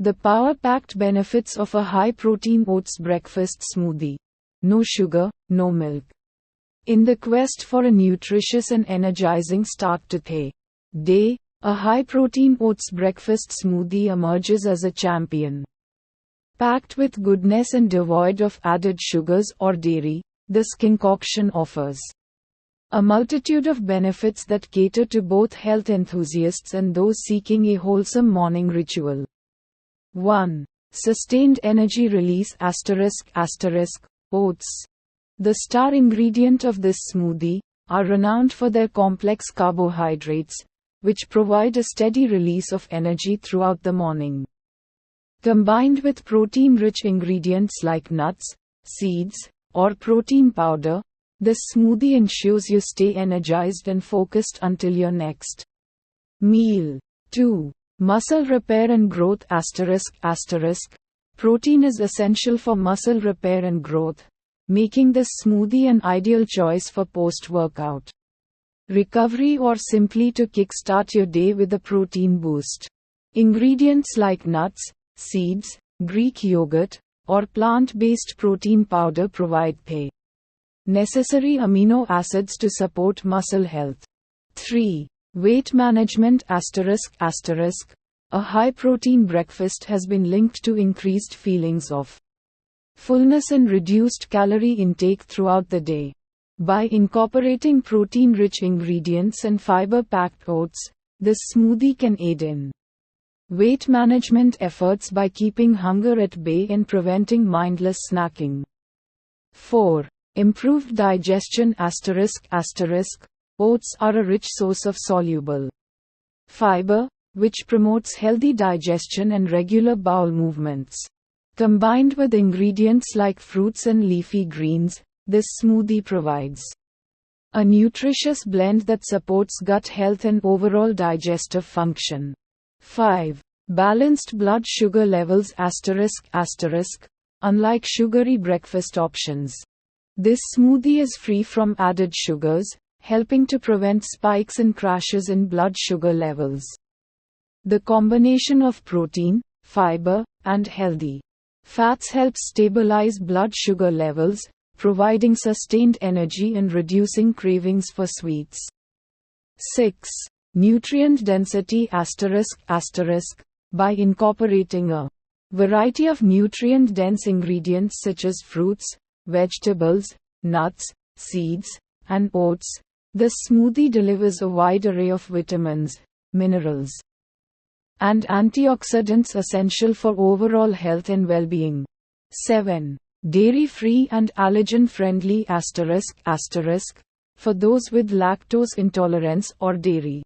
The power-packed benefits of a high-protein oats breakfast smoothie. No sugar, no milk. In the quest for a nutritious and energizing start to the day, a high-protein oats breakfast smoothie emerges as a champion. Packed with goodness and devoid of added sugars or dairy, this concoction offers a multitude of benefits that cater to both health enthusiasts and those seeking a wholesome morning ritual. 1. Sustained energy release ***. Oats, the star ingredient of this smoothie, are renowned for their complex carbohydrates, which provide a steady release of energy throughout the morning. Combined with protein-rich ingredients like nuts, seeds, or protein powder, this smoothie ensures you stay energized and focused until your next meal. 2. Muscle repair and growth ***. Protein is essential for muscle repair and growth, making this smoothie an ideal choice for post-workout recovery or simply to kickstart your day with a protein boost. Ingredients like nuts, seeds, Greek yogurt, or plant-based protein powder provide the necessary amino acids to support muscle health. 3. Weight management ***. A high-protein breakfast has been linked to increased feelings of fullness and reduced calorie intake throughout the day. By incorporating protein-rich ingredients and fiber-packed oats, this smoothie can aid in weight management efforts by keeping hunger at bay and preventing mindless snacking. 4. Improved digestion ***. Oats are a rich source of soluble fiber, which promotes healthy digestion and regular bowel movements. Combined with ingredients like fruits and leafy greens, this smoothie provides a nutritious blend that supports gut health and overall digestive function. 5. Balanced blood sugar levels ***. Unlike sugary breakfast options, this smoothie is free from added sugars, helping to prevent spikes and crashes in blood sugar levels. The combination of protein, fiber, and healthy fats helps stabilize blood sugar levels, providing sustained energy and reducing cravings for sweets. 6. Nutrient density ***. By incorporating a variety of nutrient-dense ingredients such as fruits, vegetables, nuts, seeds, and oats, this smoothie delivers a wide array of vitamins, minerals, and antioxidants essential for overall health and well-being. 7. Dairy-free and allergen-friendly ***. For those with lactose intolerance or dairy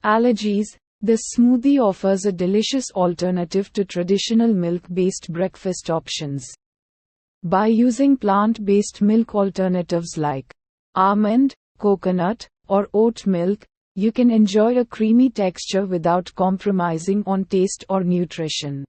allergies, this smoothie offers a delicious alternative to traditional milk-based breakfast options. By using plant-based milk alternatives like almond, coconut, or oat milk, you can enjoy a creamy texture without compromising on taste or nutrition.